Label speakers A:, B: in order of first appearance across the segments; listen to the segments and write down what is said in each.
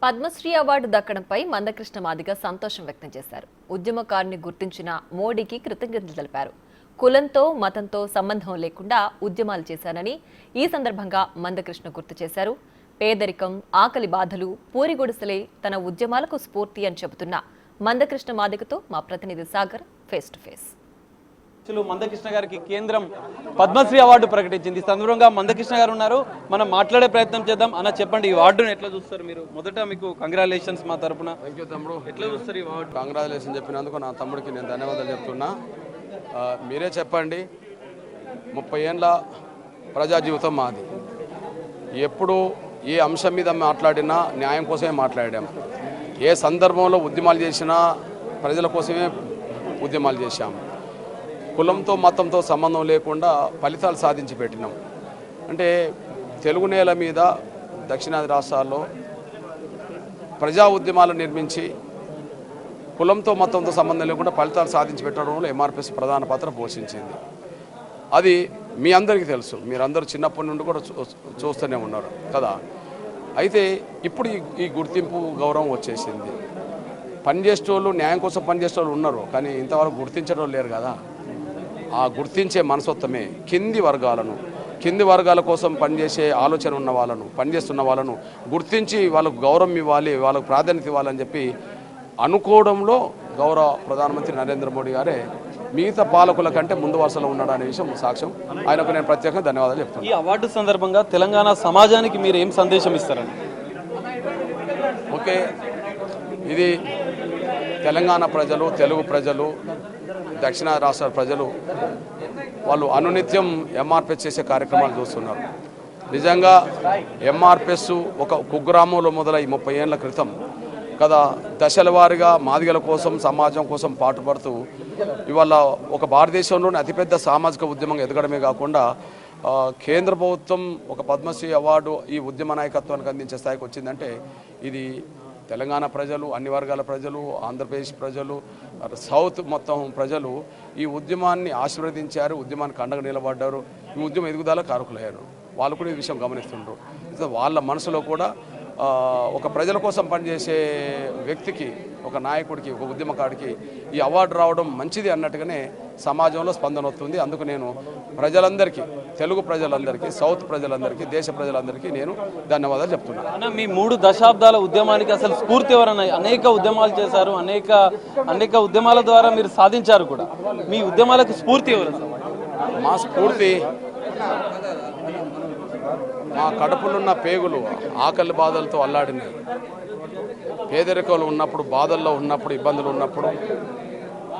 A: Padmashri award దక్కడంపై Mandakrishna Madiga సంతోషం వ్యక్తం చేశారు. ఉద్యమకారుని గుర్తించిన మోడీకి కృతజ్ఞతలు తెలిపారు. కులంతో మతంతో సంబంధం లేకుండా ఉద్యమాలు చేశానని ఈ సందర్భంగా మందకృష్ణ గుర్తు చేశారు. పేదరికం, ఆకలి బాధలు, పూరిగుడిసలే తన ఉద్యమాలకు స్ఫూర్తి అని చెబుతున్న మందకృష్ణ మాదిగతో మా ప్రతినిధి Sagar face to face.
B: Mandakrishna గారికి కేంద్రం పద్మశ్రీ అవార్డు ప్రకటించింది. ఈ సందర్భంగా మందకృష్ణ గారు ఉన్నారు, మనం మాట్లాడే ప్రయత్నం చేద్దాం. అన్న చెప్పండి, ఈ అవార్డును ఎట్లా చూస్తారు మీరు? మొదట మీకు కంగ్రాచులేషన్స్ మా తరపున.
C: థ్యాంక్ యూ తమ్ముడు.
B: ఎట్లా చూస్తారు ఈ అవార్డు?
C: కంగ్రాచులేషన్ చెప్పినందుకు నా తమ్ముడికి నేను ధన్యవాదాలు చెప్తున్నా. మీరే చెప్పండి, 30 ఏళ్ళ ప్రజా జీవితం మాది. ఎప్పుడు ఏ అంశం మీద మాట్లాడినా న్యాయం కోసమే మాట్లాడాం. ఏ సందర్భంలో ఉద్యమాలు చేసినా ప్రజల కోసమే ఉద్యమాలు చేశాం. కులంతో మతంతో సంబంధం లేకుండా ఫలితాలు సాధించి పెట్టినాం. అంటే తెలుగు నేల మీద దక్షిణాది రాష్ట్రాల్లో ప్రజా ఉద్యమాలు నిర్మించి కులంతో మతంతో సంబంధం లేకుండా ఫలితాలు సాధించి పెట్టడంలో ఎంఆర్పిఎస్ ప్రధాన పాత్ర పోషించింది. అది మీ అందరికీ తెలుసు, మీరందరూ చిన్నప్పటి నుండి కూడా చూస్తూనే ఉన్నారు కదా. అయితే ఇప్పుడు ఈ గుర్తింపు గౌరవం వచ్చేసింది. పనిచేసేటోళ్ళు, న్యాయం కోసం పనిచేసేటోళ్ళు ఉన్నారు, కానీ ఇంతవరకు గుర్తించడం లేరు కదా. ఆ గుర్తించే మనస్తత్వమే కింది వర్గాల కోసం పనిచేసే ఆలోచన ఉన్న వాళ్ళను, పనిచేస్తున్న వాళ్ళను గుర్తించి వాళ్ళకు గౌరవం ఇవ్వాలి, వాళ్ళకు ప్రాధాన్యత ఇవ్వాలని చెప్పి అనుకోవడంలో గౌరవ ప్రధానమంత్రి నరేంద్ర మోడీ గారే మిగతా పాలకుల కంటే ముందు వరుసలో ఉన్నాడు అనే విషయం సాక్ష్యం. ఆయనకు నేను ప్రత్యేకంగా ధన్యవాదాలు చెప్తున్నాను.
B: ఈ అవార్డు సందర్భంగా తెలంగాణ సమాజానికి మీరు ఏం సందేశం ఇస్తారండి?
C: ఓకే, ఇది తెలంగాణ ప్రజలు, తెలుగు ప్రజలు, దక్షిణ రాష్ట్ర ప్రజలు వాళ్ళు అనునిత్యం ఎంఆర్పిఎస్ చేసే కార్యక్రమాలు చూస్తున్నారు. నిజంగా ఎంఆర్పిఎస్ ఒక కుగ్రామంలో మొదలై 30 ఏళ్ల క్రితం కదా దశల వారీగా మాదిగల కోసం, సమాజం కోసం పాటుపడుతూ ఇవాళ ఒక భారతదేశంలోని అతిపెద్ద సామాజిక ఉద్యమంగా ఎదగడమే కాకుండా కేంద్ర ప్రభుత్వం ఒక పద్మశ్రీ అవార్డు ఈ ఉద్యమ నాయకత్వానికి అందించే స్థాయికి వచ్చిందంటే ఇది తెలంగాణ ప్రజలు, అన్ని వర్గాల ప్రజలు, ఆంధ్రప్రదేశ్ ప్రజలు, సౌత్ మొత్తం ప్రజలు ఈ ఉద్యమాన్ని ఆశీర్వదించారు, ఉద్యమానికి అండగా నిలబడ్డారు, ఈ ఉద్యమం ఎదుగుదల కారకులయ్యారు. వాళ్ళు కూడా ఈ విషయం గమనిస్తుండ్రు. వాళ్ళ మనసులో కూడా ఒక ప్రజల కోసం పనిచేసే వ్యక్తికి, ఒక నాయకుడికి, ఒక ఉద్యమకాడికి ఈ అవార్డు రావడం మంచిది అన్నట్టుగానే సమాజంలో స్పందన వస్తుంది. అందుకు నేను ప్రజలందరికీ, తెలుగు ప్రజలందరికీ, సౌత్ ప్రజలందరికీ, దేశ ప్రజలందరికీ నేను ధన్యవాదాలు చెప్తున్నాను.
B: మీ 3 దశాబ్దాల ఉద్యమానికి అసలు స్ఫూర్తి ఎవరన్నా? అనేక ఉద్యమాలు చేశారు, అనేక ఉద్యమాల ద్వారా మీరు సాధించారు కూడా. మీ ఉద్యమాలకు స్ఫూర్తి ఎవరు?
C: మా స్ఫూర్తి మా కడుపులున్న పేగులు ఆకలి బాధలతో అల్లాడినాయి. పేదరికంలో ఉన్నప్పుడు, బాధల్లో ఉన్నప్పుడు, ఇబ్బందులు ఉన్నప్పుడు,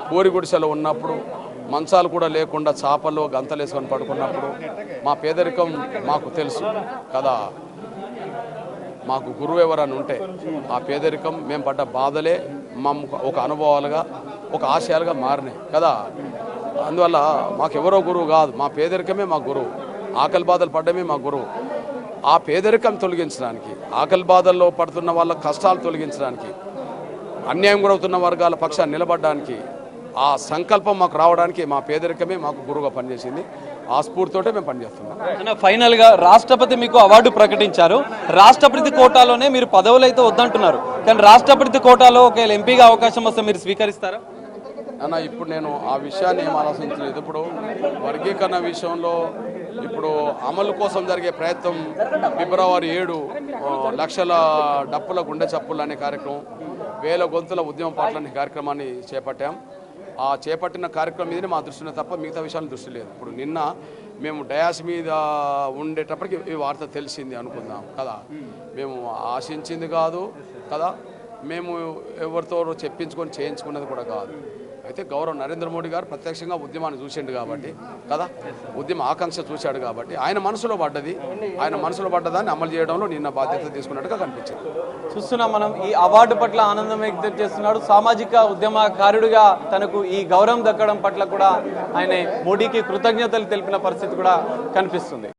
C: పూరి గుడిసెలో ఉన్నప్పుడు, మంచాలు కూడా లేకుండా చాపల్లో గంతలేసుకొని పడుకున్నప్పుడు మా పేదరికం మాకు తెలుసు కదా. మాకు గురువు ఎవరని ఉంటే ఆ పేదరికం, మేము పడ్డ బాధలే ఒక అనుభవాలుగా, ఒక ఆశయాలుగా మారినాయి కదా. అందువల్ల మాకెవరో గురువు కాదు, మా పేదరికమే మా గురువు, ఆకలి బాధలు పడ్డమే మా గురువు. ఆ పేదరికం తొలగించడానికి, ఆకలి బాధల్లో పడుతున్న వాళ్ళ కష్టాలు తొలగించడానికి, అన్యాయం గురవుతున్న వర్గాల పక్షాన్ని నిలబడడానికి, ఆ సంకల్పం మాకు రావడానికి మా పేదరికమే మాకు గురువుగా పనిచేసింది. ఆ స్ఫూర్తితోటే మేము పనిచేస్తున్నాం.
B: ఫైనల్గా రాష్ట్రపతి మీకు అవార్డు ప్రకటించారు. రాష్ట్రపతి కోటాలోనే మీరు పదవులు అయితే వద్దంటున్నారు, కానీ రాష్ట్రపతి కోటాలో ఒకవేళ ఎంపీగా అవకాశం వస్తే మీరు స్వీకరిస్తారా?
C: అన్న, ఇప్పుడు నేను ఆ విషయాన్ని ఏం ఆలోచించలేదు. ఇప్పుడు వర్గీకరణ విషయంలో ఇప్పుడు అమలు కోసం జరిగే ప్రయత్నం ఫిబ్రవరి 7 లక్షల డప్పుల గుండె చప్పులు అనే కార్యక్రమం, 1000 గొంతుల ఉద్యమ పాటలు అనే కార్యక్రమాన్ని చేపట్టాం. ఆ చేపట్టిన కార్యక్రమం మీదనే మా దృష్టిలో తప్ప మిగతా విషయాలు దృష్టి లేదు. ఇప్పుడు నిన్న మేము డయాస్ మీద ఉండేటప్పటికి ఈ వార్త తెలిసింది అనుకుందాం కదా. మేము ఆశించింది కాదు కదా, మేము ఎవరితో చెప్పించుకొని చేయించుకున్నది కూడా కాదు. అయితే గౌరవ నరేంద్ర మోడీ గారు ప్రత్యక్షంగా ఉద్యమాన్ని చూసిండు కాబట్టి కదా, ఉద్యమ ఆకాంక్ష చూశాడు కాబట్టి ఆయన మనసులో పడ్డదాన్ని అమలు చేయడంలో నిన్న బాధ్యత తీసుకున్నట్టుగా కనిపించింది.
B: చూస్తున్నాం మనం. ఈ అవార్డు పట్ల ఆనందం వ్యక్తం చేస్తున్నాడు. సామాజిక ఉద్యమకారుడిగా తనకు ఈ గౌరవం దక్కడం పట్ల కూడా ఆయన మోడీకి కృతజ్ఞతలు తెలిపిన పరిస్థితి కూడా కనిపిస్తుంది.